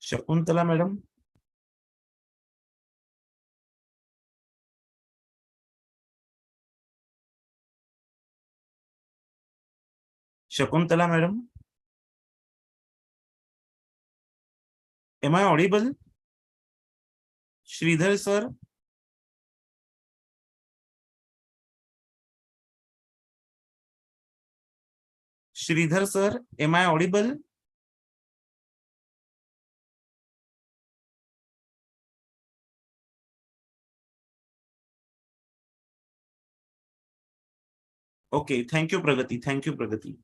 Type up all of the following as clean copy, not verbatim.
Shakuntala madam, Shakuntala madam, am I audible? Shridhar sir, Shridhar sir, am I audible? Okay, thank you Pragati, thank you Pragati.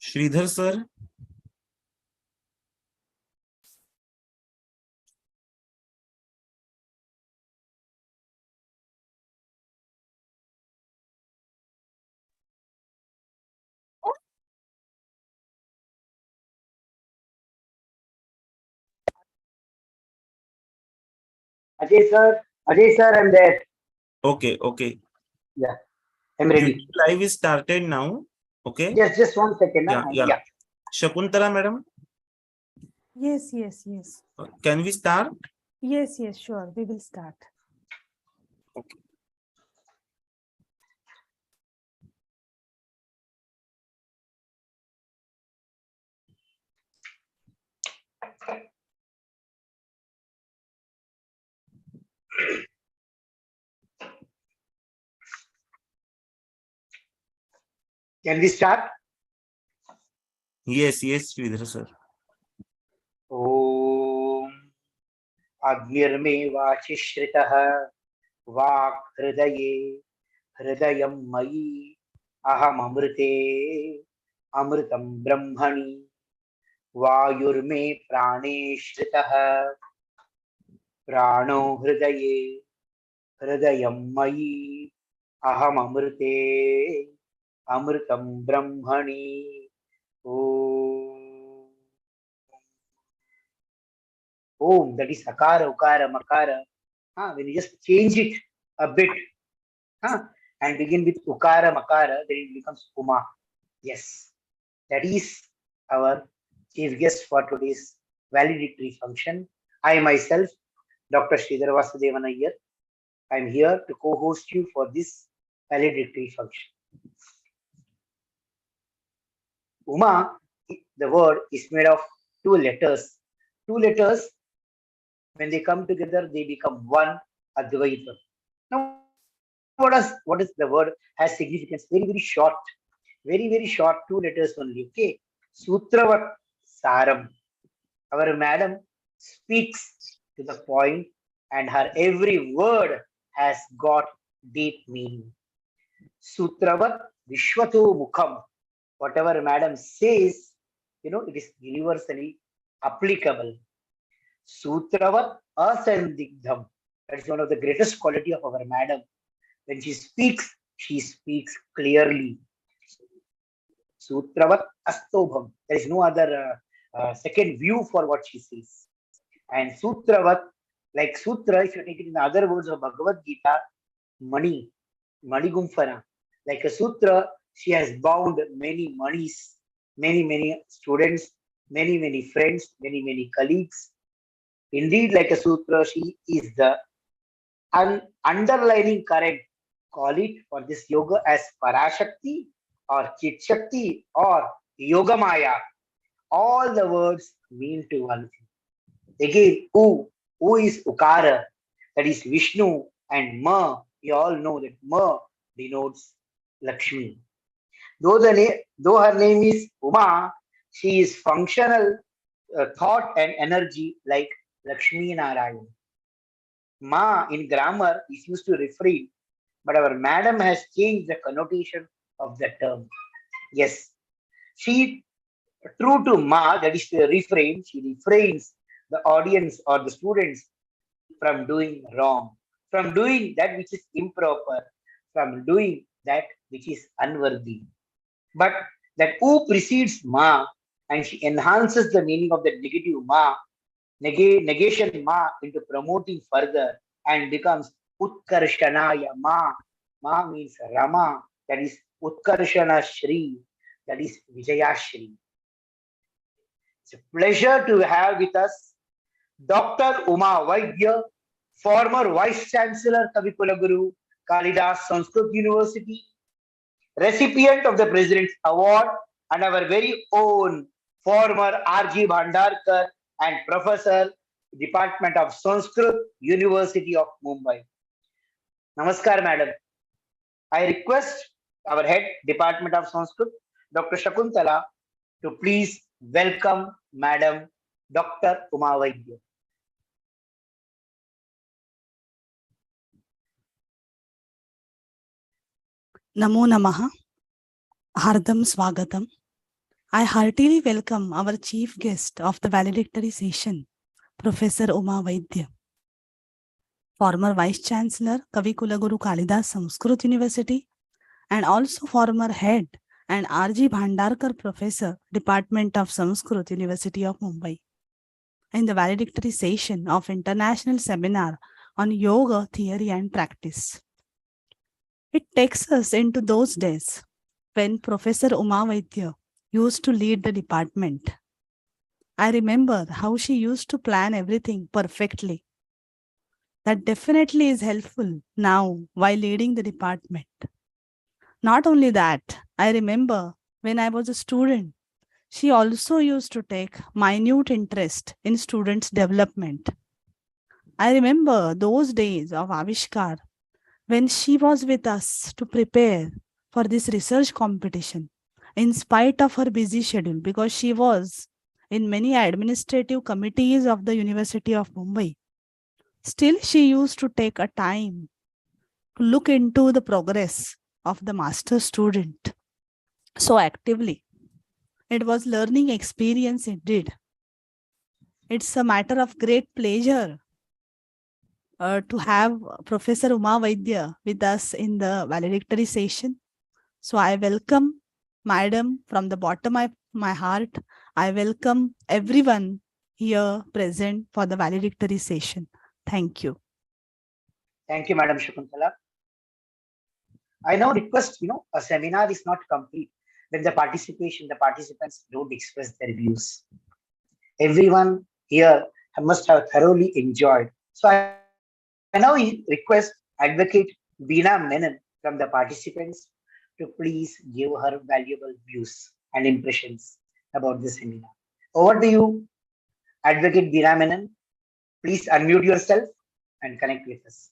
Shridhar sir, Ajay sir, I'm there. okay, okay. Yeah, I'm ready. Live is started now. Okay. Just 1 second. Yeah. Shakuntala madam, Yes. can we start? Yes, sure. We will start. Okay. Can we start? Yes, Sridhar sir. Om Agnirme Vachishritah Vak Hridaye Hridayam Mayi Aham Amrite Amritam Brahmani Vayurme Praneshritah Prano Hridaye Hridayam Mayi Aham Amrite Amritam Brahmani. Om, that is Akara, Ukara, Makara. When you just change it a bit and begin with Ukara, Makara, then it becomes Uma. Yes, that is our chief guest for today's valedictory function. I myself, Dr. Sridhar Vasudevan Iyer, I am here to co-host you for this valedictory function. Uma, the word is made of two letters. Two letters, when they come together, they become one, Advaita. Now, what is the word has significance? Very short. Very short, two letters only. Okay. Sutravat Saram. Our madam speaks to the point and her every word has got deep meaning. Sutravat Vishwato Mukham. Whatever madam says, it is universally applicable. Sutravat Asandigdham. That is one of the greatest quality of our madam. When she speaks clearly. Sutravat Astobham. There is no other second view for what she says. And Sutravat, like Sutra, if you take it in the other words of Bhagavad Gita, Mani Gumfana. Like a Sutra, she has bound many manis, many students, many friends, many colleagues. Indeed, like a Sutra, she is the underlining current. Call it for this yoga as Parashakti or Chit Shakti or Yogamaya. All the words mean to one thing. Again, U is Ukara, that is Vishnu, and Ma, you all know that Ma denotes Lakshmi. Though her name is Uma, she is functional thought and energy like Lakshmi Narayan. Ma in grammar is used to refrain, but our madam has changed the connotation of the term. Yes, she true to Ma, that is the refrain, she refrains the audience or the students from doing wrong, from doing that which is improper, from doing that which is unworthy. But that U precedes Ma and she enhances the meaning of the negative Ma, negation Ma into promoting further and becomes Utkarshanaya Ma. Ma means Rama, that is Utkarshana Shri, that is Vijaya Shri. It's a pleasure to have with us Dr. Uma Vaidya, former Vice Chancellor Kavikula Guru, Kalidas Sanskrit University, recipient of the President's Award, and our very own former R.G. Bhandarkar and Professor, Department of Sanskrit, University of Mumbai. Namaskar, Madam. I request our head, Department of Sanskrit, Dr. Shakuntala, to please welcome Madam Dr. Uma Vaidya. Namo Namaha. Hardam Swagatam. I heartily welcome our chief guest of the valedictory session, Professor Uma Vaidya, former Vice Chancellor, Kavikula Guru Kalidas Sanskrit University, and also former head and R.G. Bhandarkar Professor, Department of Sanskrit, University of Mumbai, in the valedictory session of International Seminar on Yoga Theory and Practice. It takes us into those days when Professor Uma Vaidya used to lead the department. I remember how she used to plan everything perfectly. That definitely is helpful now while leading the department. Not only that, I remember when I was a student, she also used to take minute interest in students' development. I remember those days of Avishkar when she was with us to prepare for this research competition, in spite of her busy schedule, because she was in many administrative committees of the University of Mumbai. Still, she used to take a time to look into the progress of the master student so actively. It was learning experience indeed. It's a matter of great pleasure to have Professor Uma Vaidya with us in the valedictory session. So I welcome Madam from the bottom of my heart. I welcome everyone here present for the valedictory session. Thank you. Thank you, Madam Shakuntala. I now request, a seminar is not complete when the participants don't express their views. Everyone here must have thoroughly enjoyed. So I now request Advocate Veena Menon from the participants to please give her valuable views and impressions about the seminar. Over to you, Advocate Veena Menon. Please unmute yourself and connect with us.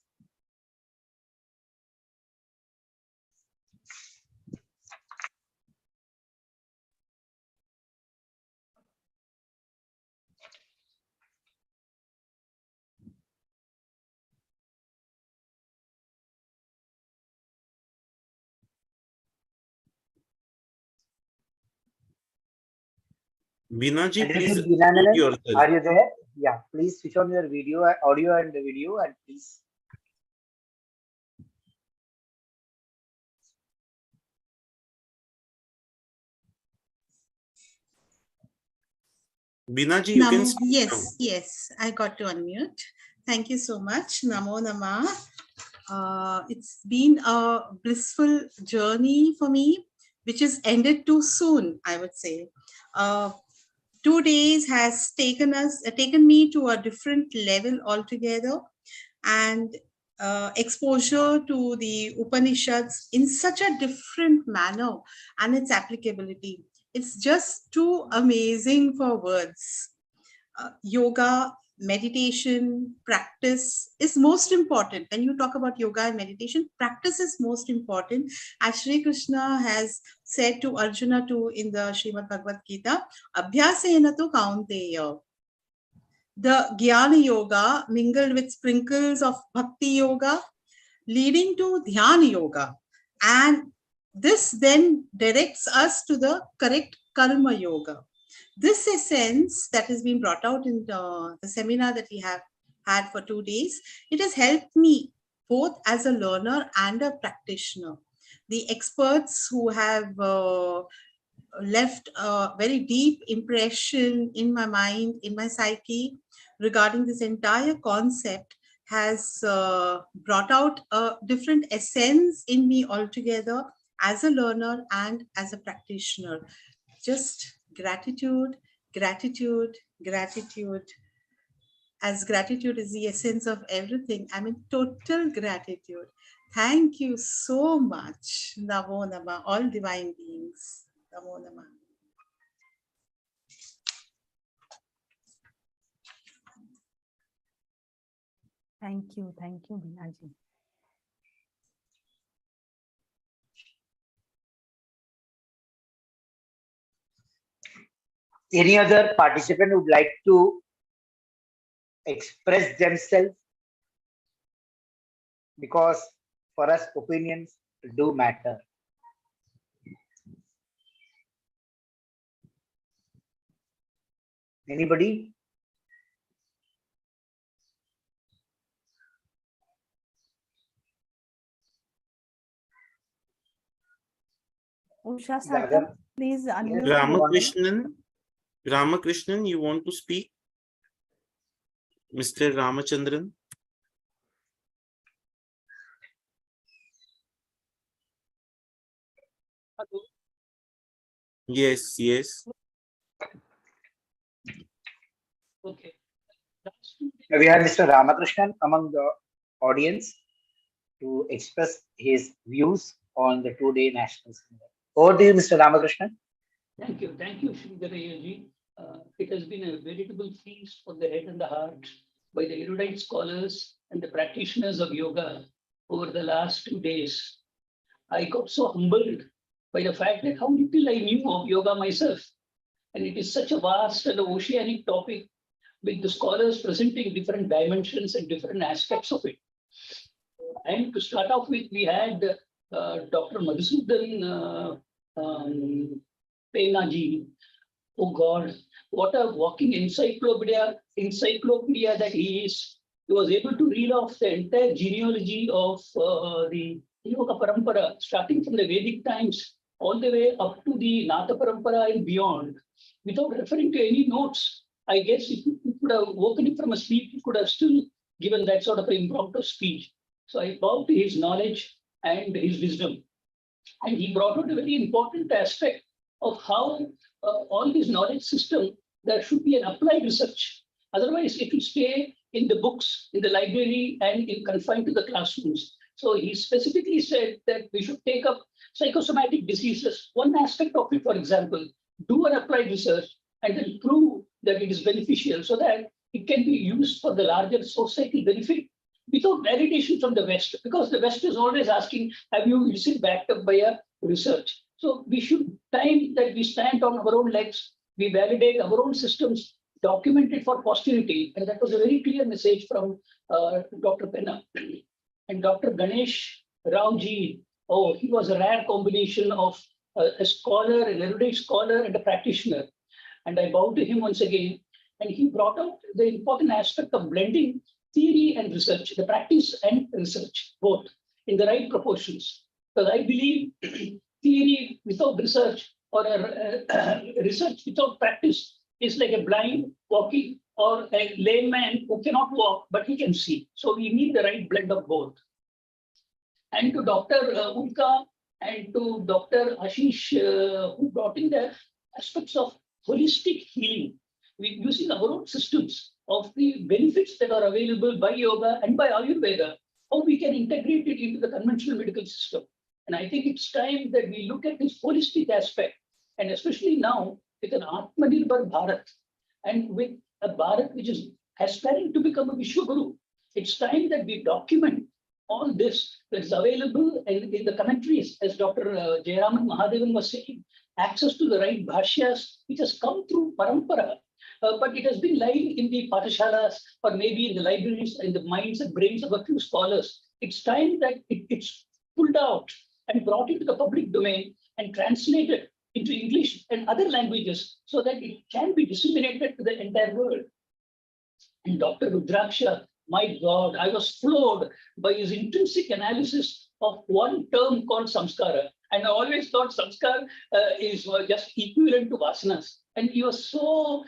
Veena ji, please Advocate Veena mute Menon, yourself. are you there? Yeah, please switch on your video, audio and the video, and please. Veena ji, you can speak Yes, now. yes, I got to unmute. Thank you so much. Namo Namah. It's been a blissful journey for me, which is ended too soon, I would say. 2 days has taken me to a different level altogether, and exposure to the Upanishads in such a different manner and its applicability. It's just too amazing for words. Yoga, meditation, practice is most important. When you talk about yoga and meditation, practice is most important. As Sri Krishna has said to Arjuna too in the Srimad Bhagavad Gita, Abhyasena tu kaunteya. The Jnana Yoga mingled with sprinkles of Bhakti Yoga, leading to Dhyana Yoga. And this then directs us to the correct Karma Yoga. This essence that has been brought out in the seminar that we have had for 2 days, it has helped me both as a learner and a practitioner. The experts who have left a very deep impression in my mind, in my psyche, regarding this entire concept has brought out a different essence in me altogether as a learner and as a practitioner. Just gratitude, gratitude, gratitude. As gratitude is the essence of everything, I'm in total gratitude. Thank you so much. Namo Nama, all divine beings. Namo Nama. Thank you, Binaji. Any other participant would like to express themselves? Because for us, opinions do matter. Anybody? Usha Gagan. Satam, please unmute. Yes. Ramakrishnan, you want to speak? Mr. Ramachandran? Yes, yes. Okay. We have Mr. Ramakrishnan among the audience to express his views on the two-day national seminar. Over to you, Mr. Ramakrishnan. Thank you, Sridharayaji. It has been a veritable feast for the head and the heart by the erudite scholars and the practitioners of yoga over the last 2 days. I got so humbled by the fact that how little I knew of yoga myself. And it is such a vast and oceanic topic with the scholars presenting different dimensions and different aspects of it. And to start off with, we had Dr. Madhusudan Penaji. Oh God, what a walking encyclopedia that he is. He was able to reel off the entire genealogy of the Yoga Parampara, starting from the Vedic times all the way up to the Nata Parampara and beyond, without referring to any notes. I guess if you could have woken him from a sleep, he could have still given that sort of an impromptu speech. So I bow to his knowledge and his wisdom. And he brought out a very important aspect of how all this knowledge system, there should be an applied research. Otherwise, it will stay in the books, in the library, and confined to the classrooms. So he specifically said that we should take up psychosomatic diseases. One aspect of it, for example, do an applied research and then prove that it is beneficial so that it can be used for the larger societal benefit without validation from the West, because the West is always asking, have you received backed up by a research? So we should time that we stand on our own legs, we validate our own systems, document it for posterity. And that was a very clear message from Dr. Penna. And Dr. Ganesh Raoji, oh, he was a rare combination of a scholar, an erudite scholar, and a practitioner. And I bow to him once again. And he brought out the important aspect of blending theory and research, the practice and research, both in the right proportions. Because I believe theory without research or research without practice is like a blind walking or a layman who cannot walk, but he can see. So we need the right blend of both. And to Dr. Ulka and to Dr. Ashish, who brought in the aspects of holistic healing, using our own systems of the benefits that are available by yoga and by Ayurveda, how we can integrate it into the conventional medical system. And I think it's time that we look at this holistic aspect, and especially now with an Atmanirbhar Bharat and with a Bharat which is aspiring to become a Vishwaguru, it's time that we document all this that is available in the commentaries, as Dr. Jayaraman Mahadevan was saying, access to the right bhashyas, which has come through parampara, but it has been lying in the pathashalas or maybe in the libraries, in the minds and brains of a few scholars. It's time that it's pulled out and brought into the public domain and translated into English and other languages so that it can be disseminated to the entire world. And Dr. Rudraksha, My God, I was floored by his intrinsic analysis of one term called samskara. And I always thought samskar is just equivalent to vasanas. And he was so,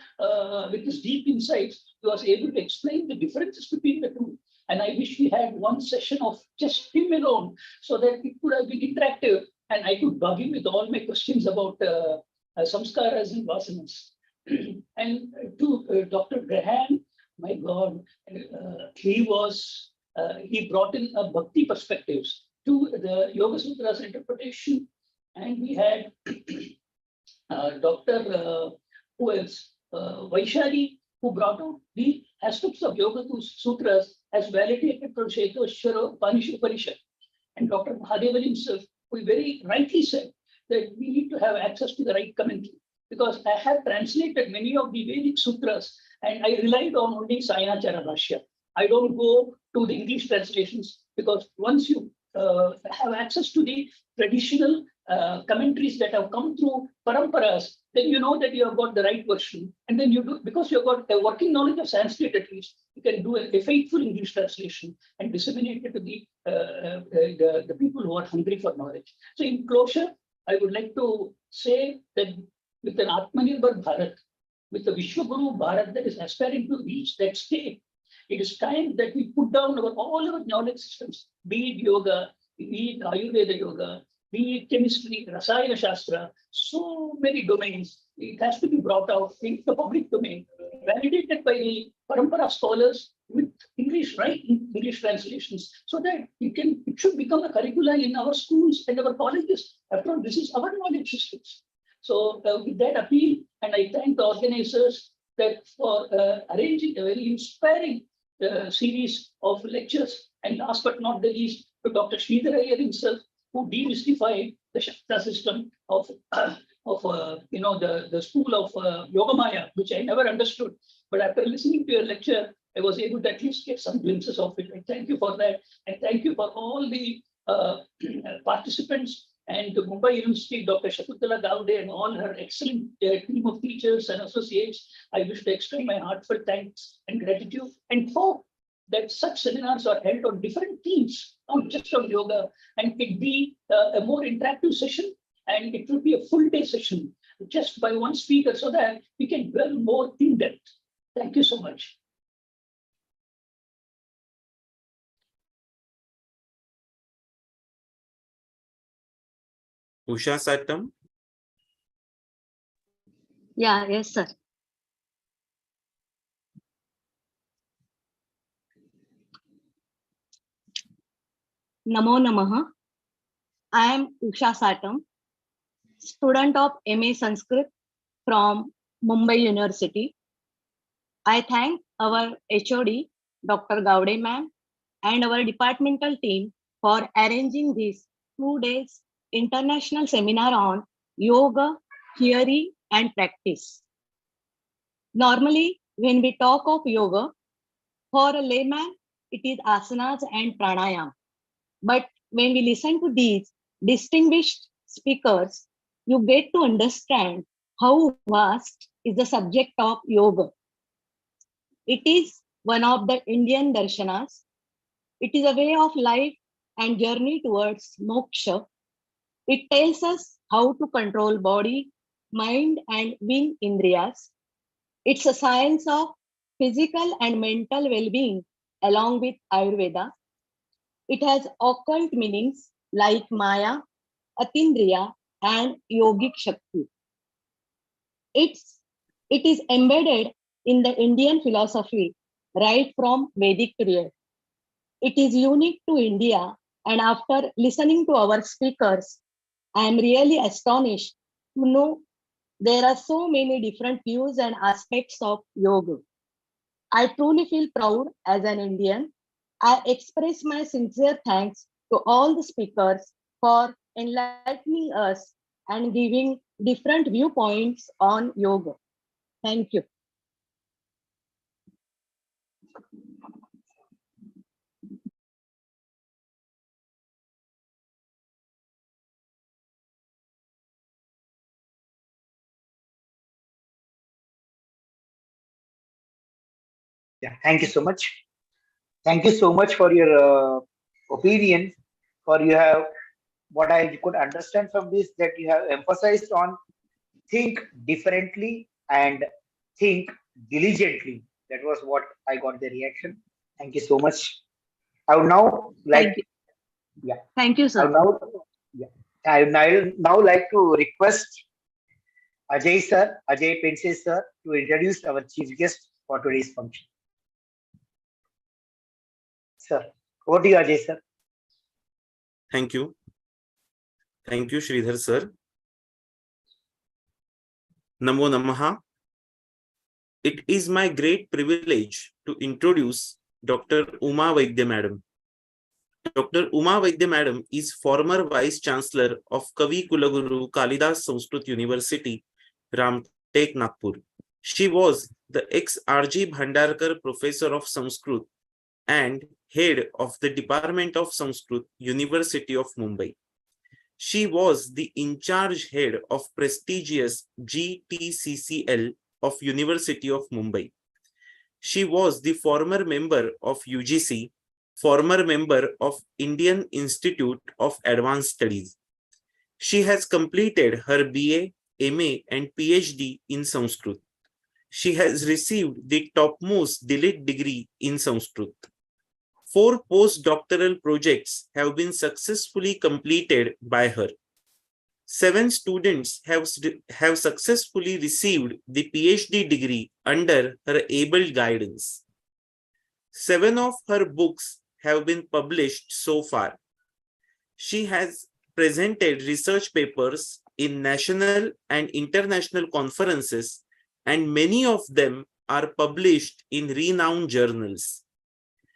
with his deep insights, he was able to explain the differences between the two. And I wish we had one session of just him alone so that it could have been interactive and I could bug him with all my questions about samskaras and vasanas. And to Dr. Graham, my God, he brought in a bhakti perspectives to the Yoga Sutras interpretation. And we had Dr. Who else? Vaishali, who brought out the aspects of Yoga Sutras as validated from Shetashwara Upanishad. And Dr. Mahadevan himself, who very rightly said that we need to have access to the right commentary. Because I have translated many of the Vedic sutras and I relied on only Sayinachara Bhashya. I don't go to the English translations because once you have access to the traditional commentaries that have come through paramparas, then you know that you have got the right version. And then you do, because you've got a working knowledge of Sanskrit at least, you can do a faithful English translation and disseminate it to the people who are hungry for knowledge. So in closure, I would like to say that with an Atmanirbhar Bharat, with the Vishwaguru Bharat that is aspiring to reach that state, it is time that we put down all our knowledge systems, be it yoga, be it Ayurveda yoga, be it chemistry, Rasayana Shastra, so many domains. It has to be brought out into the public domain, validated by the Parampara scholars with English, right? English translations, so that it should become a curricula in our schools and our colleges. After all, this is our knowledge systems. So with that appeal, and I thank the organizers that for arranging a very inspiring series of lectures. And last but not the least, to Dr. Sridhar Iyer himself, who demystified the Shakta system of the school of Yogamaya, which I never understood. But after listening to your lecture, I was able to at least get some glimpses of it. And thank you for that. And thank you for all the participants and the Mumbai University, Dr. Shakuntala Gowde and all her excellent team of teachers and associates. I wish to extend my heartfelt thanks and gratitude and hope that such seminars are held on different themes, not just on yoga, and it be a more interactive session, and it will be a full day session just by one speaker so that we can dwell more in depth. Thank you so much. Usha Satam. Yeah, yes, sir. Namo Namaha. I am Usha Satam, student of MA Sanskrit from Mumbai University. I thank our HOD, Dr. Gowde ma'am, and our departmental team for arranging this 2 days international seminar on yoga, theory, and practice. Normally, when we talk of yoga, for a layman, it is asanas and pranayam. But when we listen to these distinguished speakers, you get to understand how vast is the subject of yoga. It is one of the Indian darshanas. It is a way of life and journey towards moksha. It tells us how to control body, mind, and wing indriyas. It's a science of physical and mental well-being along with Ayurveda. It has occult meanings like Maya, Atindriya, and Yogic Shakti. It is embedded in the Indian philosophy right from Vedic period. It is unique to India, and after listening to our speakers, I am really astonished to know there are so many different views and aspects of yoga. I truly feel proud as an Indian. I express my sincere thanks to all the speakers for enlightening us and giving different viewpoints on yoga. Thank you. Yeah, thank you so much. Thank you so much for your opinion. For you have what I could understand from this that you have emphasized on think differently and think diligently. That was what I got the reaction. Thank you so much. I would now like, Thank you. yeah, Thank you, I sir. would now, yeah, I would now like to request Ajay sir, Ajay Pense sir, to introduce our chief guest for today's function. Sir, over to you, Ajay sir. Thank you. Thank you, Sridhar sir. Namo Namaha. It is my great privilege to introduce Dr. Uma Vaidya Madam. Dr. Uma Vaidya Madam is former Vice Chancellor of Kavi Kulaguru Kalidas Sanskrit University, Ramtek, Nagpur. She was the ex-R.G. Bhandarkar Professor of Sanskrit and Head of the Department of Sanskrit, University of Mumbai. She was the in-charge head of prestigious GTCCL of University of Mumbai. She was the former member of UGC, former member of Indian Institute of Advanced Studies. She has completed her BA, MA and PhD in Sanskrit. She has received the topmost DLit degree in Sanskrit. 4 postdoctoral projects have been successfully completed by her. 7 students have successfully received the PhD degree under her able guidance. 7 of her books have been published so far. She has presented research papers in national and international conferences, and many of them are published in renowned journals.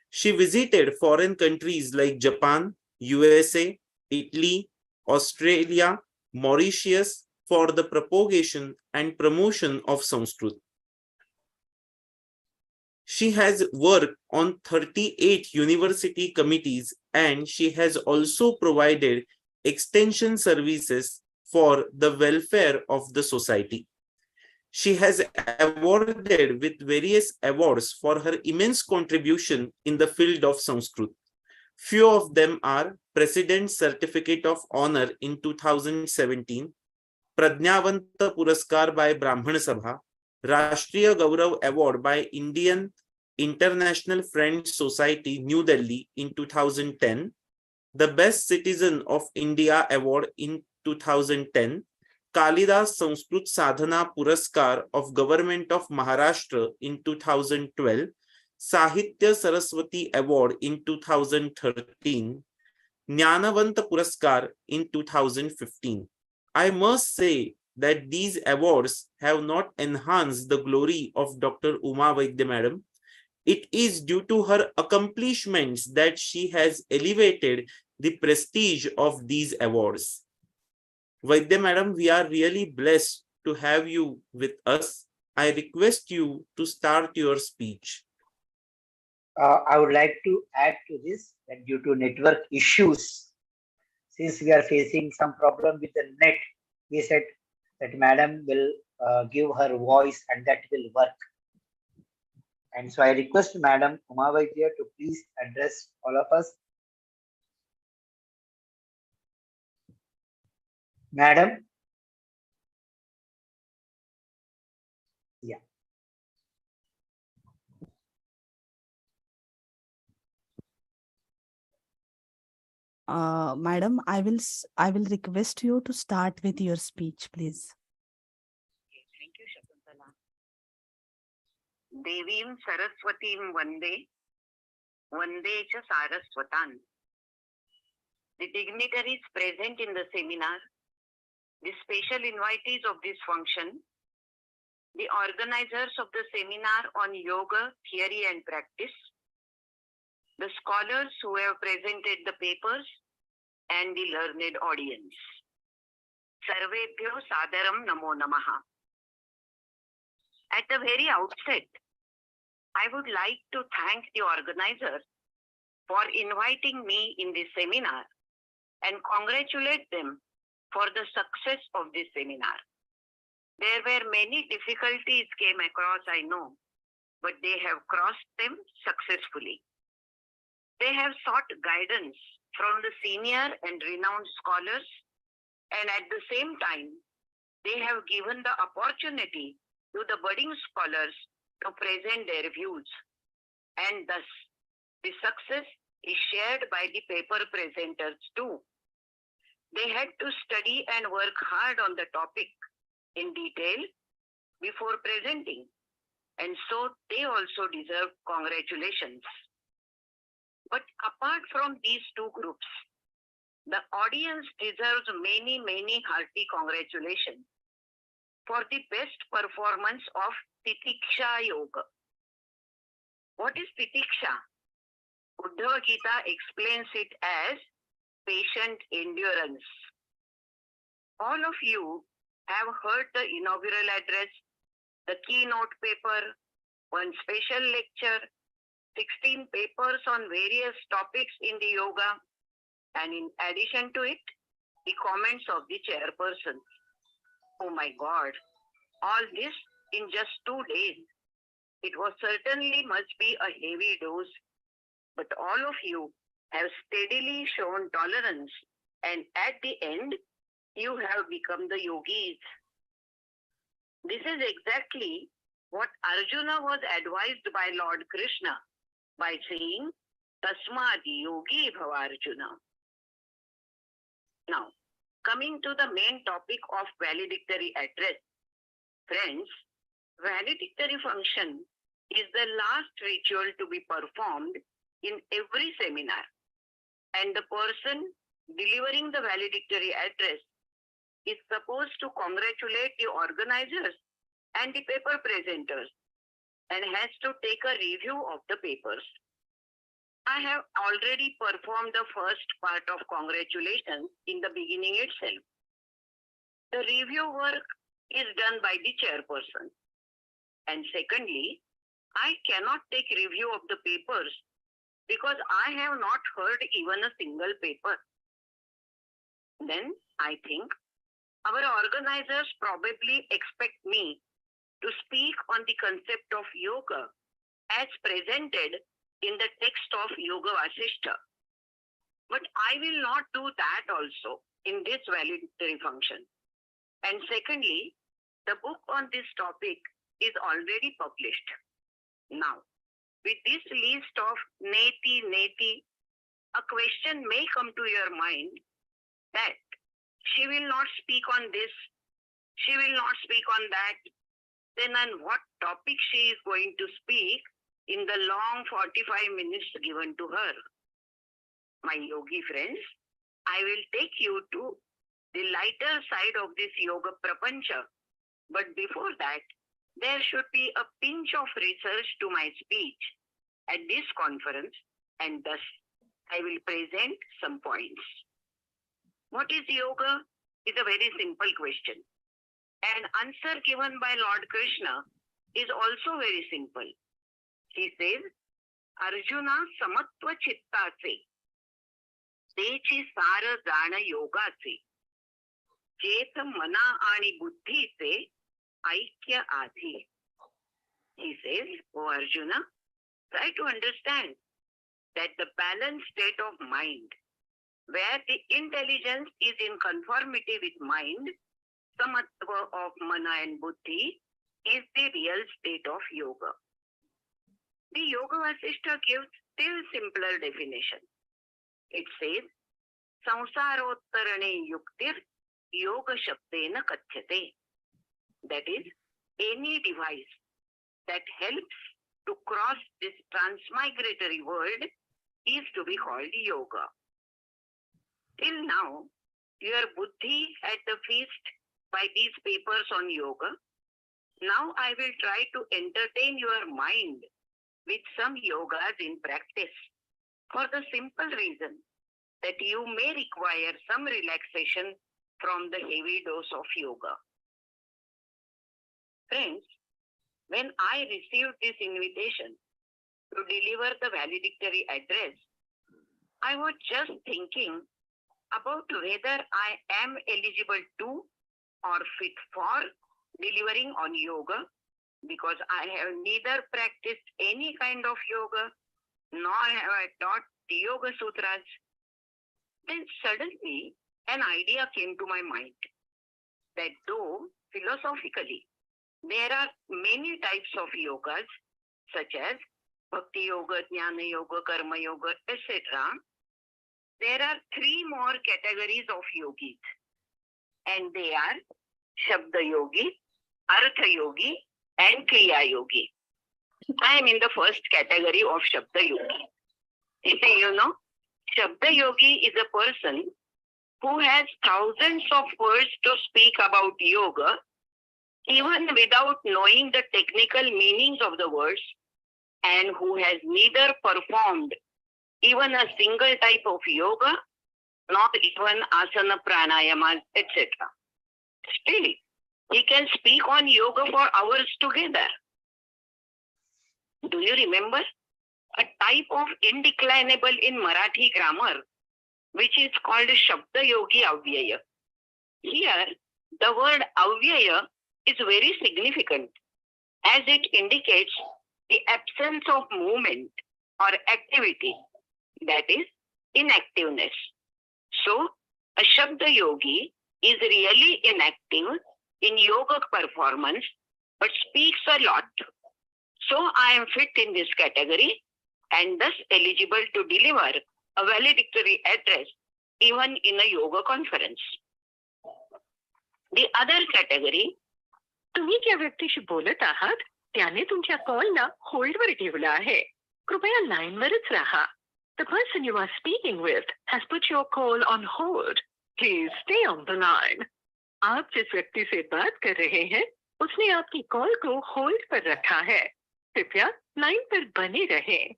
She visited foreign countries like Japan, USA, Italy, Australia, Mauritius for the propagation and promotion of Sanskrit. She has worked on 38 university committees, and she has also provided extension services for the welfare of the society. She has awarded with various awards for her immense contribution in the field of Sanskrit. Few of them are President's Certificate of Honor in 2017, Pradnyavanta Puraskar by Brahman Sabha, Rashtriya Gaurav Award by Indian International Friends Society, New Delhi in 2010, the Best Citizen of India Award in 2010, Kalidas Sanskrit Sadhana Puraskar of Government of Maharashtra in 2012, Sahitya Saraswati Award in 2013, Jnanavanta Puraskar in 2015. I must say that these awards have not enhanced the glory of Dr. Uma Vaidya Madam. It is due to her accomplishments that she has elevated the prestige of these awards. Vaidya Madam, we are really blessed to have you with us. I request you to start your speech. I would like to add to this that due to network issues, since we are facing some problem with the net, we said that Madam will give her voice and that will work. And so I request Madam Uma Vaidya to please address all of us. Madam. Yeah. Madam, I will request you to start with your speech, please. Thank you, Shakuntala. Devim Saraswatim Vande, Vande cha Saraswatan. The dignitaries present in the seminar, the special invitees of this function, the organizers of the seminar on yoga, theory and practice, the scholars who have presented the papers, and the learned audience. Sarvebhyo Sadaram Namo Namaha. At the very outset, I would like to thank the organizers for inviting me in this seminar and congratulate them for the success of this seminar. There were many difficulties came across, I know, but they have crossed them successfully. They have sought guidance from the senior and renowned scholars, and at the same time, they have given the opportunity to the budding scholars to present their views. And thus, the success is shared by the paper presenters too. They had to study and work hard on the topic in detail before presenting, and so they also deserve congratulations. But apart from these two groups, the audience deserves many, many hearty congratulations for the best performance of Titiksha Yoga. What is Titiksha? Uddhava Gita explains it as patient endurance. All of you have heard the inaugural address, the keynote paper, one special lecture, 16 papers on various topics in the yoga, and in addition to it, the comments of the chairperson. Oh my God, all this in just 2 days. It was certainly must be a heavy dose, but all of you have steadily shown tolerance, and at the end, you have become the yogis. This is exactly what Arjuna was advised by Lord Krishna by saying, Tasmad yogi bhava Arjuna. Now, coming to the main topic of valedictory address. Friends, valedictory function is the last ritual to be performed in every seminar, and the person delivering the valedictory address is supposed to congratulate the organizers and the paper presenters and has to take a review of the papers. I have already performed the first part of congratulations in the beginning itself. The review work is done by the chairperson. And secondly, I cannot take review of the papers because I have not heard even a single paper. Then I think our organizers probably expect me to speak on the concept of yoga as presented in the text of Yoga Vasishta. But I will not do that also in this valedictory function. And secondly, the book on this topic is already published. Now, with this list of neti, a question may come to your mind that she will not speak on this, she will not speak on that, then on what topic she is going to speak in the long 45 minutes given to her. My yogi friends, I will take you to the lighter side of this yoga prapancha, but before that, there should be a pinch of research to my speech at this conference, and thus I will present some points. What is yoga? Is a very simple question. An answer given by Lord Krishna is also very simple. He says, Arjuna samatva chittase, techi sara jana yogase, cheta mana ani buddhi se aikya adhi. He says, O Arjuna, try to understand that the balanced state of mind, where the intelligence is in conformity with mind, samatva of mana and buddhi, is the real state of yoga. The Yoga Vasishta gives still simpler definition. It says, Sansarottarane yuktir yoga shabdena kachyate. That is, any device that helps to cross this transmigratory world is to be called yoga. Till now, your buddhi had the feast by these papers on yoga. Now I will try to entertain your mind with some yogas in practice, for the simple reason that you may require some relaxation from the heavy dose of yoga. Friends, when I received this invitation to deliver the valedictory address, I was just thinking about whether I am eligible to or fit for delivering on yoga, because I have neither practiced any kind of yoga, nor have I taught Bhakti Yoga Sutras. Then suddenly an idea came to my mind that though philosophically there are many types of yogas such as Bhakti Yoga, Jnana Yoga, Karma Yoga, etc., there are three more categories of yogis, and they are Shabda Yogi, Artha Yogi, and Kriya Yogi. I am in the first category of Shabda Yogi. You know, Shabda Yogi is a person who has thousands of words to speak about yoga, even without knowing the technical meanings of the words, and who has neither performed even a single type of yoga, not even asana, pranayamas, etc. Still, he can speak on yoga for hours together. Do you remember? A type of indeclinable in Marathi grammar, which is called Shabda Yogi Avyaya. Here, the word Avyaya is very significant as it indicates the absence of movement or activity, that is, inactiveness. So, a Shabda Yogi is really inactive in yoga performance but speaks a lot. So, I am fit in this category and thus eligible to deliver a valedictory address even in a yoga conference. The other category, तुम्ही ज्या व्यक्तीशी बोलत आहात त्याने तुमच्या कॉलला होल्डवर ठेवला आहे. कृपया लाईनवरच राहा. The person you are speaking with has put your call on hold. Please stay on the line. आप जिस व्यक्ति से बात कर रहे हैं उसने आपकी कॉल को होल्ड पर रखा है. कृपया लाइन पर बने रहें.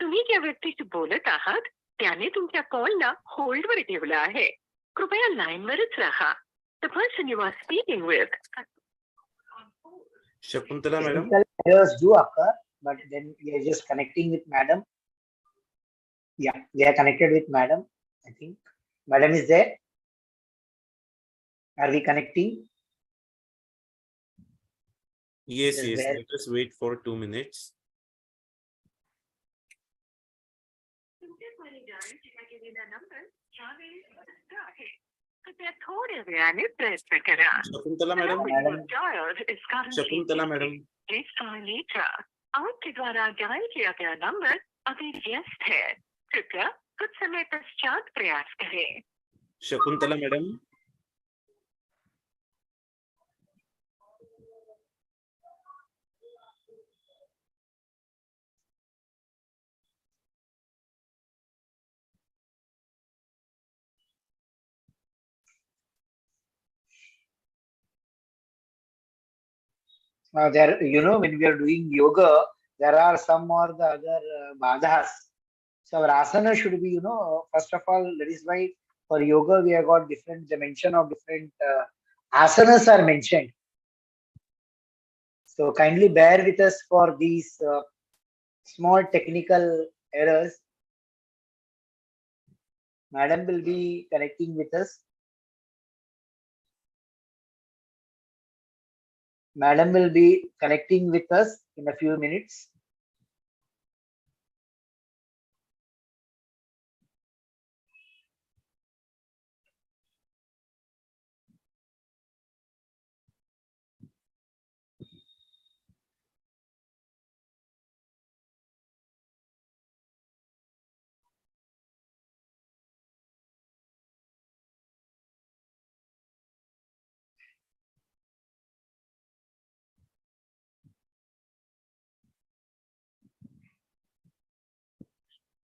तुम्ही ज्या व्यक्तीशी बोलत आहात त्याने तुमच्या कॉलला होल्डवर ठेवला आहे. कृपया लाईनवरच राहा. The person you are speaking with. Shakuntala madam. Technical errors do occur, but then we are just connecting with madam. Yeah, we are connected with madam. I think madam is there. Are we connecting? Yes, Is yes. there? Let us wait for 2 minutes. कृपया थोड्या वेळाने प्रयत्न करा. Shakuntala madam. Shakuntala madam. Please try later. आपके द्वारा dial किया गया number अभी व्यस्त है. कृपया कुछ समय पश्चात प्रयास करें. Shakuntala madam. There, when we are doing yoga, there are some or the other badhas. So our asana should be, first of all, that is why for yoga we have got different dimension of different asanas are mentioned. So kindly bear with us for these small technical errors. Madam will be connecting with us. Madam will be connecting with us in a few minutes.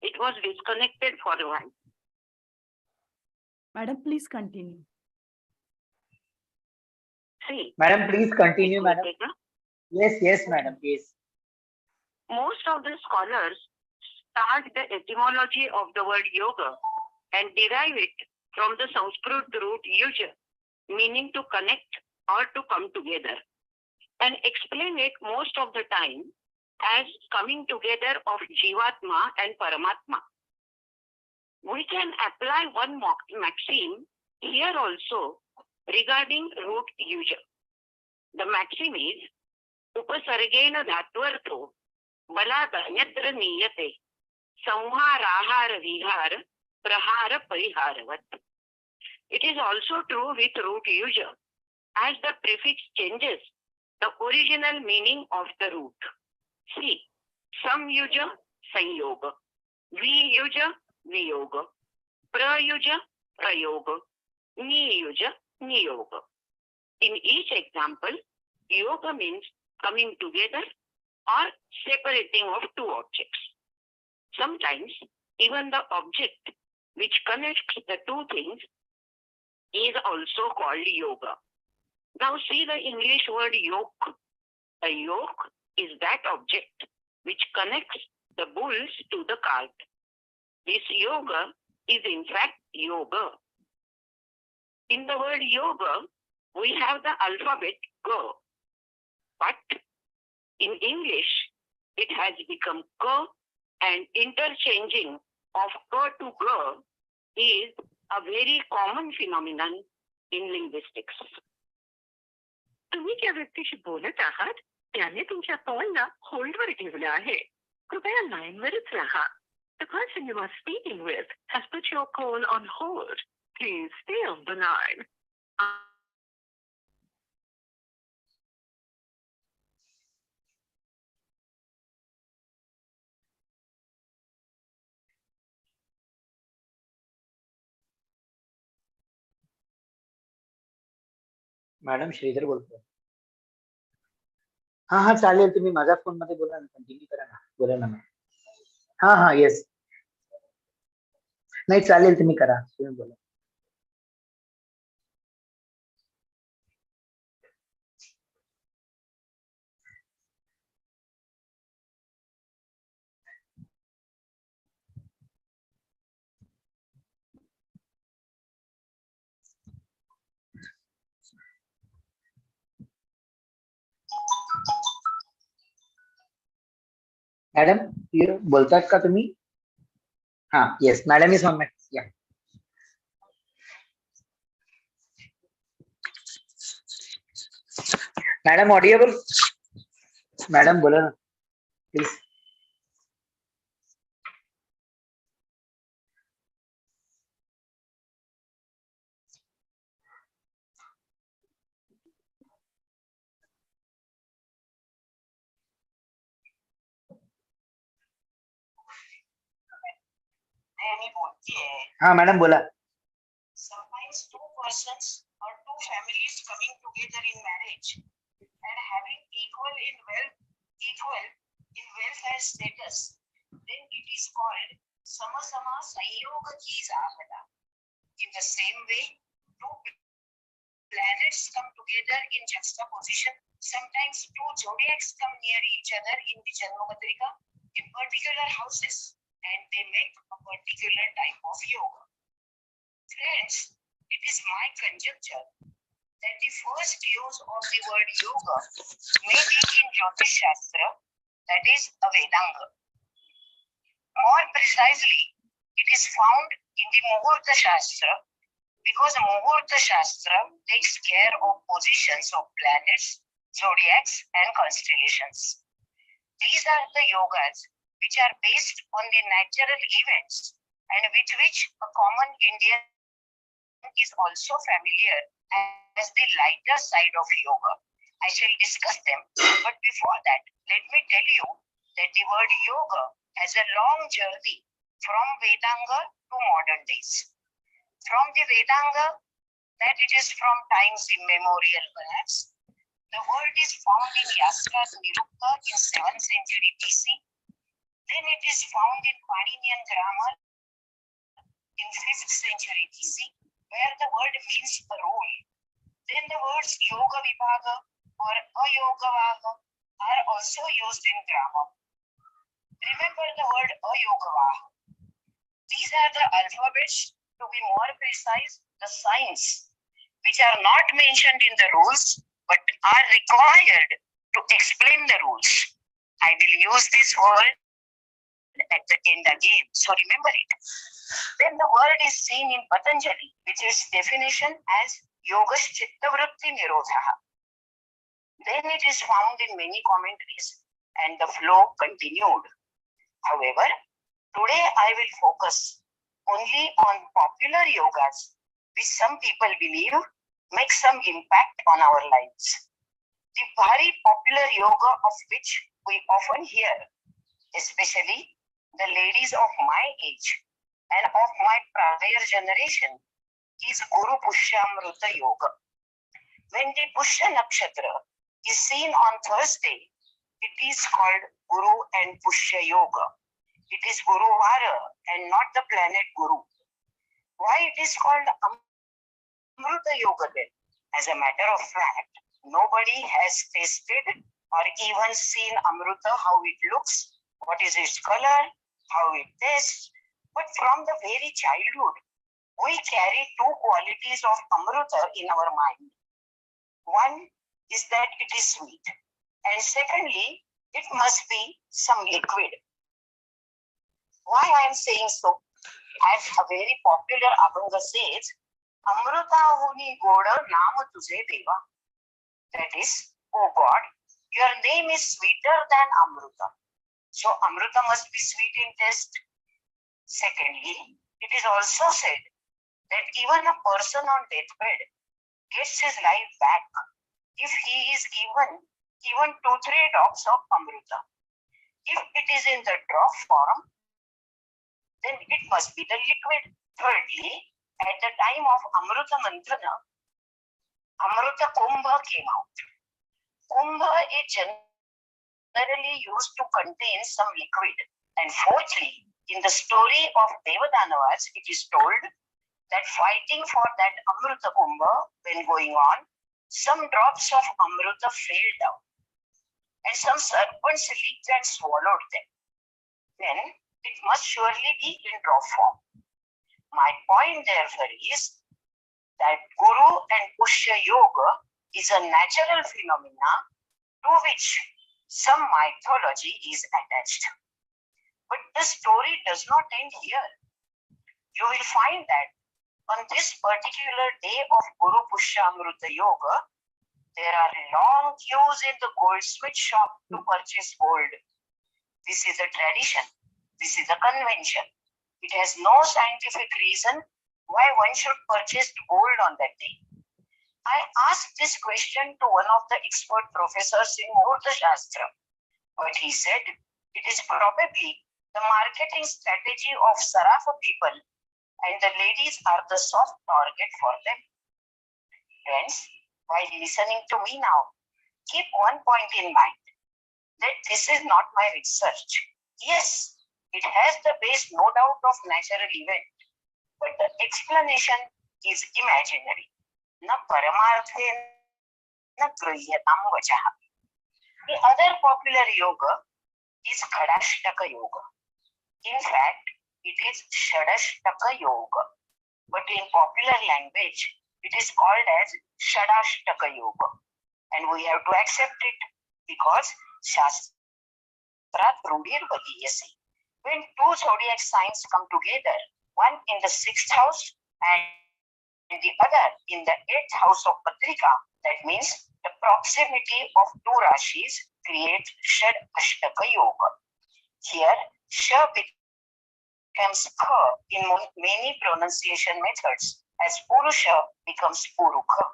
it was disconnected for a while. Madam, please continue. See, Madam, please continue, madam. Yes, madam, please. Most of the scholars start the etymology of the word yoga and derive it from the Sanskrit root yuja, meaning to connect or to come together, and explain it most of the time as coming together of Jivatma and Paramatma. We can apply one maxim here also regarding root yuja. The maxim is Upasargena Dhatvartho Balad Anyatra Niyate संहार, आहार, विहार, prahara, pariharavat. It is also true with root yuja, as the prefix changes the original meaning of the root. See, samyuja, sanyoga, viyuja, viyoga, prayuja, prayoga, niyuja, niyoga. In each example, yoga means coming together or separating of two objects. Sometimes even the object which connects the two things is also called yoga. Now see the English word yoke. A yoke is that object which connects the bulls to the cart. This yoga is in fact yoga. In the word yoga, we have the alphabet G, but in English, it has become K, and interchanging of K to G is a very common phenomenon in linguistics. तुम्ही ज्या व्यक्तीशी बोलत आहात त्याने तुमच्या कॉलला होल्डवर ठेवलं आहे. कृपया लाईनवरच राहा. The person you are speaking with has put your call on hold. Please stay on the line. Madam Shridhar बोलतोय. हा चालेल, तुम्ही माझ्या फोन मध्ये बोला ना, कंटिन्यू करा ना, बोला ना मॅम. हा येस, नाही चालेल, तुम्ही करा, तुम्ही बोला. मॅडम बोलतात का तुम्ही? हा येस, मॅडम इज ऑन. या मॅडम ऑडिएबल. मॅडम बोला ना प्लीज. हाँ मैडम बोला. Sometimes two persons or two families coming together in marriage and having equal in welfare status, then it is called samasama sanyoga ki sahata. In the same way, two planets come together in juxtaposition. Sometimes two zodiacs come near each other in the Janmamatrika in particular houses, and they make a particular type of yoga. Friends, it is my conjecture that the first use of the word yoga may be in Jyotish Shastra, that is a Vedanga. More precisely, it is found in the Muhurta Shastra, because Muhurta Shastra takes care of positions of planets, zodiacs, and constellations. These are the yogas which are based on the natural events and with which a common Indian is also familiar as the lighter side of yoga. I shall discuss them, but before that, let me tell you that the word yoga has a long journey from Vedanga to modern days. From the Vedanga, that it is from times immemorial perhaps, the word is found in Yaska's Nirukta in 7th century BC. Then it is found in Paninian grammar in 5th century BC, where the word means a rule. Then the words yoga vibhaga or ayoga vaga are also used in grammar. Remember the word ayoga vaga. These are the alphabets, to be more precise, the signs, which are not mentioned in the rules but are required to explain the rules. I will use this word at the end again, so remember it. Then the word is seen in Patanjali, which is definition as yogas chittavritti nirodha. Then it is found in many commentaries and the flow continued. However, Today I will focus only on popular yogas, which some people believe make some impact on our lives. The very popular yoga of which we often hear, especially the ladies of my age and of my prior generation, is Guru Pushyamruta Yoga. When the Pushya Nakshatra is seen on Thursday, it is called Guru and Pushya Yoga. It is Guru Vara and not the planet Guru. Why it is called Amruta Yoga then? As a matter of fact, nobody has tasted or even seen Amruta, how it looks, what is its color, how it tastes. But from the very childhood, we carry two qualities of Amruta in our mind. One is that it is sweet, and secondly, it must be some liquid. Why I am saying so? As a very popular Abhanga says, Amruta huni goda naam tujhe deva. That is, oh God, your name is sweeter than Amruta. So Amruta must be sweet in taste. Secondly, it is also said that even a person on deathbed gets his life back if he is given even 2-3 drops of Amruta. If it is in the drop form, then it must be the liquid. Thirdly, at the time of Amruta Manthana, Amruta Kumbha came out. Kumbha is generally used to contain some liquid. And fourthly, in the story of Devadanavas, it is told that fighting for that Amruta Kumbha, when going on, some drops of Amruta fell down. And some serpents leaped and swallowed them. Then it must surely be in drop form. My point therefore is that Guru and Pushya Yoga is a natural phenomena to which some mythology is attached. But the story does not end here. You will find that on this particular day of Guru Pushya Amruta Yoga, there are long queues in the goldsmith shop to purchase gold. This is a tradition. This is a convention. It has no scientific reason why one should purchase gold on that day. I asked this question to one of the expert professors in Murta Shastra, but he said it is probably the marketing strategy of Sarafa people, and the ladies are the soft target for them. Friends, while listening to me now, keep one point in mind, that this is not my research. Yes, it has the base, no doubt, of natural event, but the explanation is imaginary. Na paramarthe na grihyatam vachaha. The other popular yoga is Khadashtaka Yoga. In fact, it is Shadashtaka Yoga, but in popular language, it is called as Shadashtaka Yoga, and we have to accept it because Shastrat Rudir Vadiyasi. When two zodiac signs come together, one in the 6th house and the other in the 8th house of Patrika, that means the proximity of two rashis creates Shadashtaka Yoga. Here, Sha becomes Kha in many pronunciation methods, as Purusha becomes Purukha.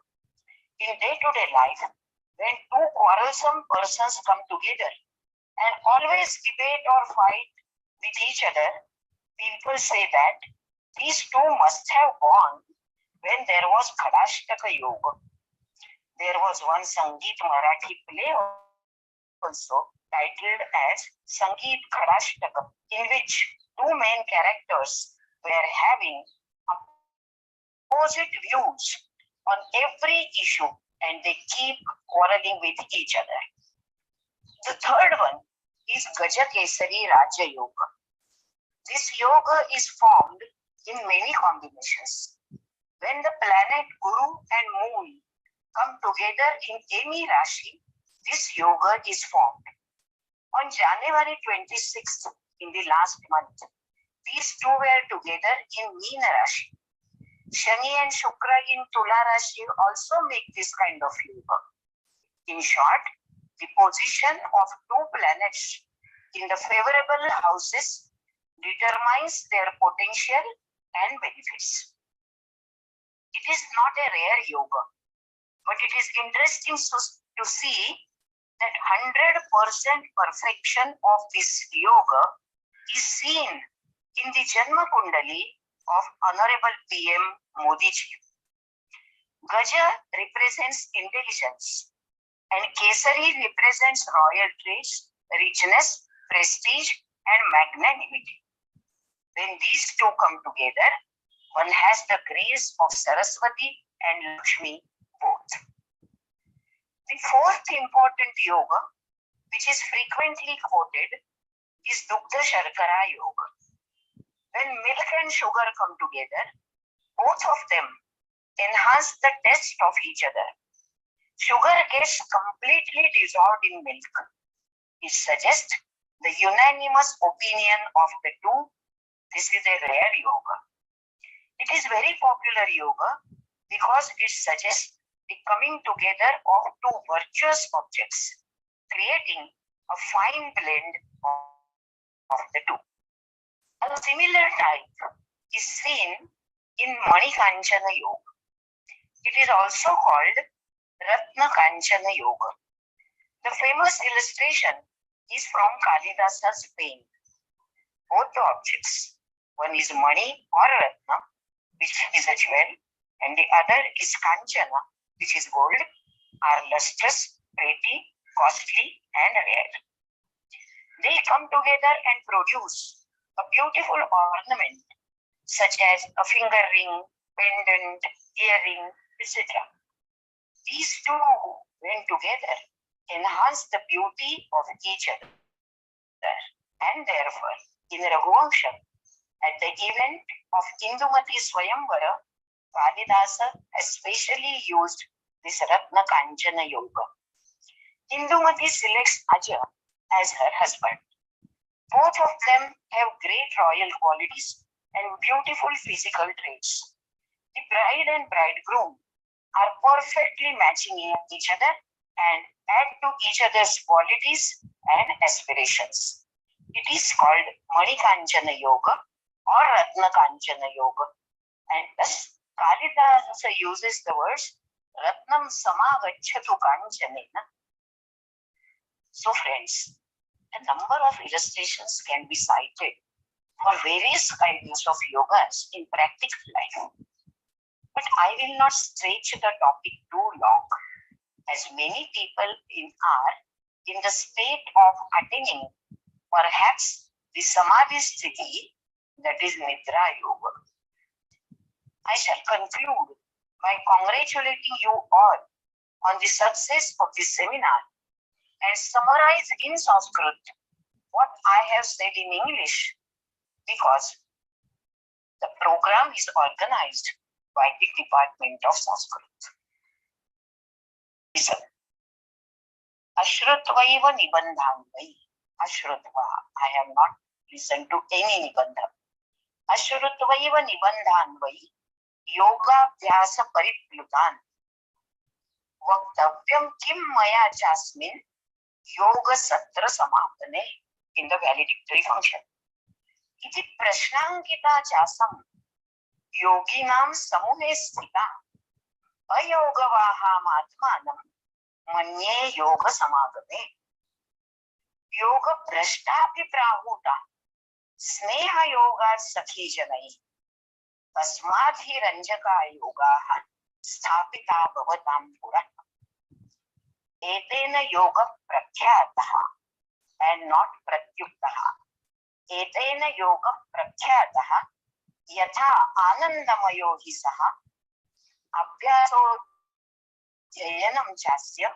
In day-to-day life, when two quarrelsome persons come together and always debate or fight with each other, people say that these two must have gone when there was Khadashtaka Yoga. There was one Sangeet Marathi play also titled as Sangeet Khadashtaka, in which two main characters were having opposite views on every issue, and they keep quarreling with each other. The third one is Gajakesari Raja Yoga. This yoga is formed in many combinations. When the planet Guru and Moon come together in any Rashi, this yoga is formed. On January 26th, in the last month, these two were together in Meena Rashi. Shani and Shukra in Tula Rashi also make this kind of yoga. In short, the position of two planets in the favorable houses determines their potential and benefits. It is not a rare yoga, but it is interesting to see that 100% perfection of this yoga is seen in the Janma Kundali of Honorable PM Modi ji. Gaja represents intelligence and Kesari represents royal traits, richness, prestige and magnanimity. When these two come together, one has the grace of Saraswati and Lakshmi both. The fourth important yoga, which is frequently quoted, is Dugdha Sharkara yoga. When milk and sugar come together, both of them enhance the taste of each other. Sugar gets completely dissolved in milk. It suggests the unanimous opinion of the two. This is a rare yoga. It is very popular yoga because it suggests the coming together of two virtuous objects, creating a fine blend of the two. A similar type is seen in Manikanchana yoga. It is also called Ratna Kanchana yoga. The famous illustration is from Kalidasa's pain. Both the objects, one is Mani or Ratna, which is a jewel, and the other is Kanchana, which is gold, are lustrous, pretty, costly, and rare. They come together and produce a beautiful ornament, such as a finger ring, pendant, earring, etc. These two, when together, enhance the beauty of each other. And therefore, in Raghuvansham, at the event of Indumati Swayamvara, Kalidasa especially used this Ratna Kanchana yoga. Indumati selects Aja as her husband. Both of them have great royal qualities and beautiful physical traits. The bride and bridegroom are perfectly matching each other and add to each other's qualities and aspirations. It is called Manikanchana yoga or Ratna Kanchana yoga, and thus Kalidasa uses the words Ratnam Samagacchatu Kanchanena. So friends, a number of illustrations can be cited for various kinds of yogas in practical life. But I will not stretch the topic too long, as many people are in the state of attaining perhaps the Samadhi sthiti, that is Nidra yoga. I shall conclude by congratulating you all on the success of this seminar and summarize in Sanskrit what I have said in English, because the program is organized by the Department of Sanskrit. Listen. Ashrutvaiva nibandhanvai. Ashrutva. I have not listened to any nibandha. Ashrutvaiva nibandhanvai. Yogaabhyasa pariplutan. Vaktavyam kim maya chasmin. Yoga satra samapane. In the valedictory function. Iti prashnankita chasam. Yoginam samuhe sthita. Ayogavaha matmanam. Manye yoga samagame. Yoga prashtapi prahuta. Sneha yoga sakhi janai. Tasmadhi ranjaka yogaha. Sthapita bhavatam pura. Etena yoga prakhyataha and not pratyuktaha. Etena yoga prakhyataha yatha anandamayo hi saha abhyaso jayanam chasya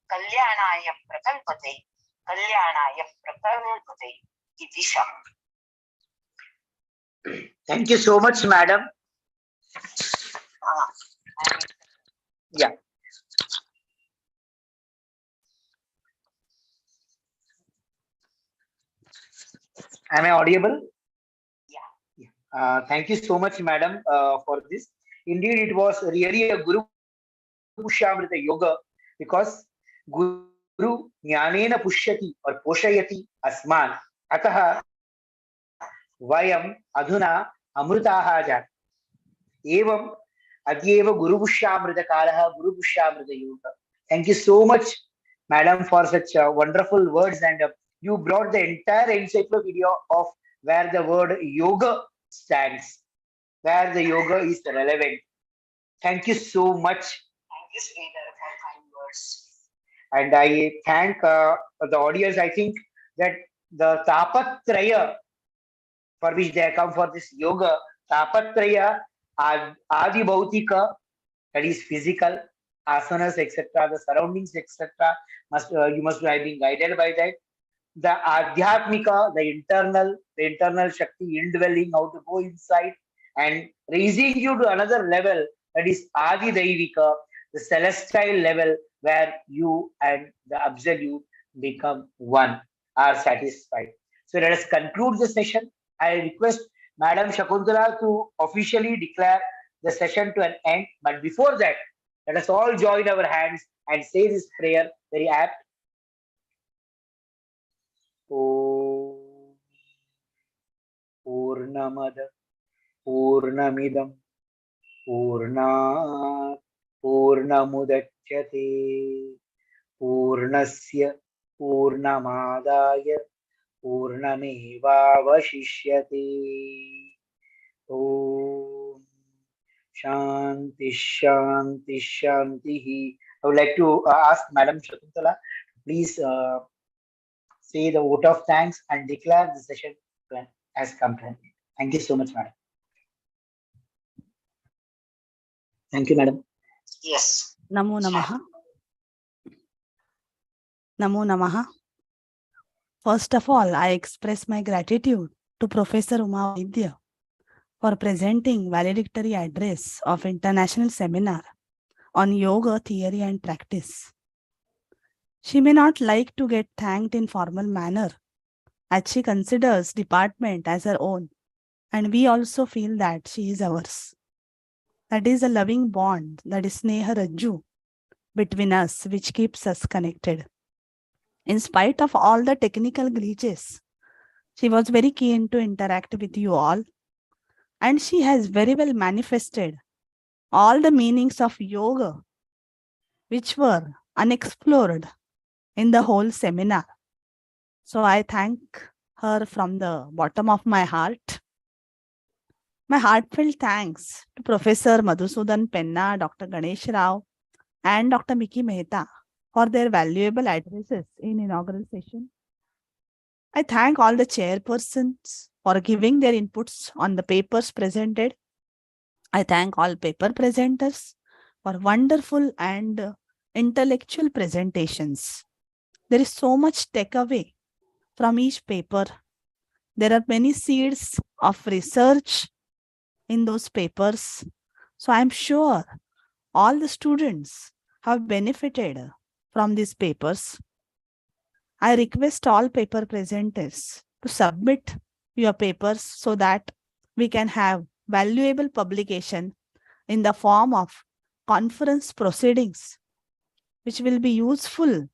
kalyanaya prakalpate iti sham. Thank you so much, madam. Yeah. Am I audible? Yeah. Thank you so much, madam, for this. Indeed, it was really a Guru Pushyamrita yoga, because Guru Jnanena Pushyati or Poshayati Asman. Ataha vayam adhuna amrutaha jat. Evam adyeva gurupushyamrita kalaha gurupushyamrita yoga. Thank you so much, madam, for such wonderful words, and you brought the entire encyclopedia of where the word yoga stands, where the yoga is relevant. Thank you so much. Thank you, Sridhar, for kind words. And I thank the audience. I think that the Tapatraya for which they come for this yoga, Tapatraya, Adi Bhautika, that is physical, asanas, etc., the surroundings, etc., must you must have been guided by that. The Adhyatmika, the internal Shakti indwelling, how to go inside and raising you to another level, that is Adi Daivika, the celestial level where you and the Absolute become one, are satisfied. So let us conclude the session. I request Madam Shakuntala to officially declare the session to an end. But before that, let us all join our hands and say this prayer very apt. पूर्णमद पूर्णमिदं पूर्णात् पूर्णमुदच्यते पूर्णस्य पूर्णमादाय पूर्णमेवावशिष्यते ॐ शान्ति शान्ति शान्तिः. I would like to ask Madam Shakuntala, please say the vote of thanks and declare the session has come to an end. Thank you so much, madam. Thank you, madam. Yes. Namo Namaha. Namo Namaha. First of all, I express my gratitude to Professor Uma Vaidya for presenting valedictory address of International Seminar on Yoga Theory and Practice. She may not like to get thanked in formal manner, as she considers department as her own, and we also feel that she is ours. That is a loving bond, that is Sneha Rajju between us, which keeps us connected. In spite of all the technical glitches, she was very keen to interact with you all, and she has very well manifested all the meanings of yoga, which were unexplored in the whole seminar. So I thank her from the bottom of my heart. My heartfelt thanks to Professor Madhusudan Penna, Dr. Ganesh Rao, and Dr. Miki Mehta for their valuable addresses in inaugural session. I thank all the chairpersons for giving their inputs on the papers presented. I thank all paper presenters for wonderful and intellectual presentations. There is so much takeaway from each paper. There are many seeds of research in those papers. So I'm sure all the students have benefited from these papers. I request all paper presenters to submit your papers so that we can have valuable publication in the form of conference proceedings, which will be useful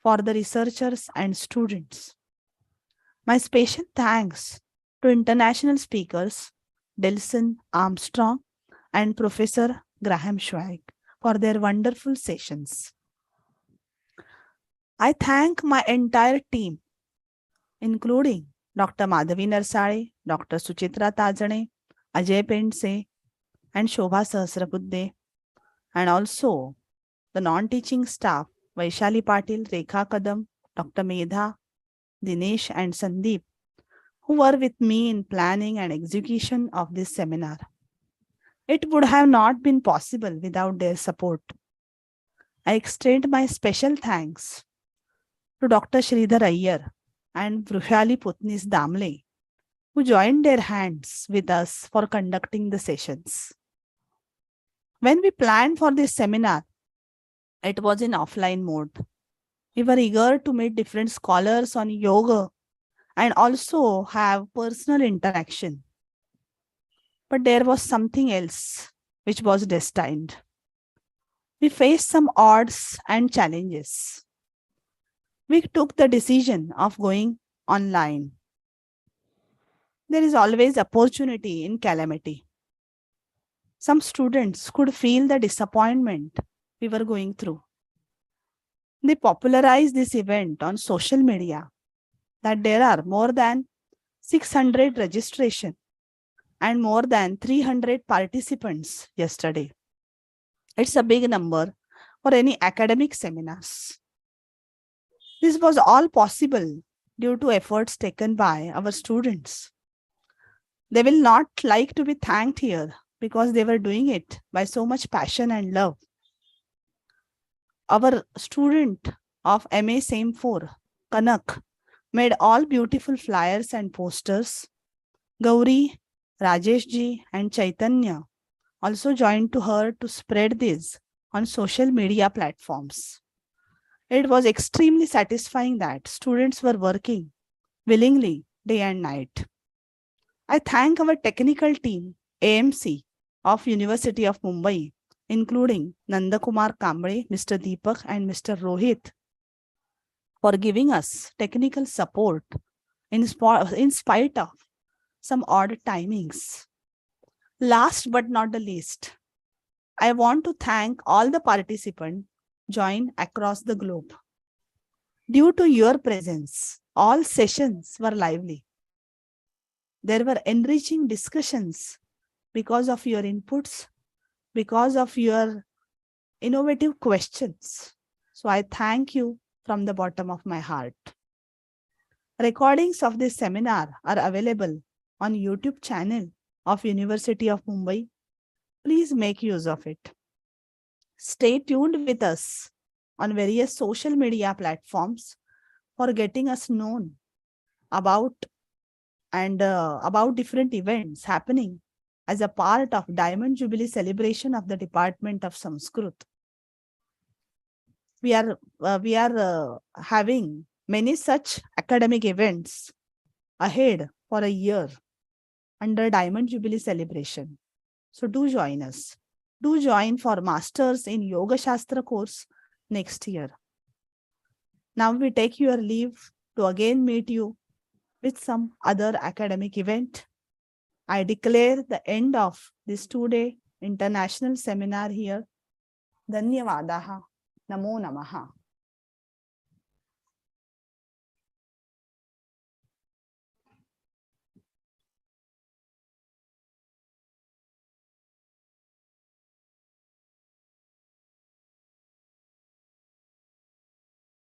for the researchers and students. My special thanks to international speakers Delson Armstrong and Professor Graham Schweig for their wonderful sessions. I thank my entire team, including Dr. Madhavi Narsale, Dr. Suchitra Tajane, Ajay Pendse, and Shobha Sahasrabudde, and also the non-teaching staff, Vaishali Patil, Rekha Kadam, Dr. Medha, Dinesh, and Sandeep, who were with me in planning and execution of this seminar. It would have not been possible without their support. I extend my special thanks to Dr. Sridhar Iyer and Vrushali Putnis Damle, who joined their hands with us for conducting the sessions. When we planned for this seminar, it was in offline mode. We were eager to meet different scholars on yoga and also have personal interaction. But there was something else which was destined. We faced some odds and challenges. We took the decision of going online. There is always opportunity in calamity. Some students could feel the disappointment we were going through. They popularized this event on social media that there are more than 600 registration and more than 300 participants yesterday. It's a big number for any academic seminars. This was all possible due to efforts taken by our students. They will not like to be thanked here because they were doing it by so much passion and love. Our student of MA Same 4, Kanak, made all beautiful flyers and posters. Gauri, Rajesh ji, and Chaitanya also joined to her to spread this on social media platforms. It was extremely satisfying that students were working willingly day and night. I thank our technical team, AMC of University of Mumbai, including Nandakumar Kamble, Mr. Deepak, and Mr. Rohit, for giving us technical support in spite of some odd timings. Last but not the least, I want to thank all the participants joined across the globe. Due to your presence, all sessions were lively. There were enriching discussions because of your inputs, because of your innovative questions. So I thank you from the bottom of my heart. Recordings of this seminar are available on YouTube channel of University of Mumbai. Please make use of it. Stay tuned with us on various social media platforms for getting us known about different events happening as a part of Diamond Jubilee celebration of the Department of Sanskrit. We are having many such academic events ahead for a year under Diamond Jubilee celebration. So do join us. Do join for Masters in Yoga Shastra course next year. Now we take your leave to again meet you with some other academic event. I declare the end of this 2-day international seminar here. Dhanyavadaha. Namo Namaha.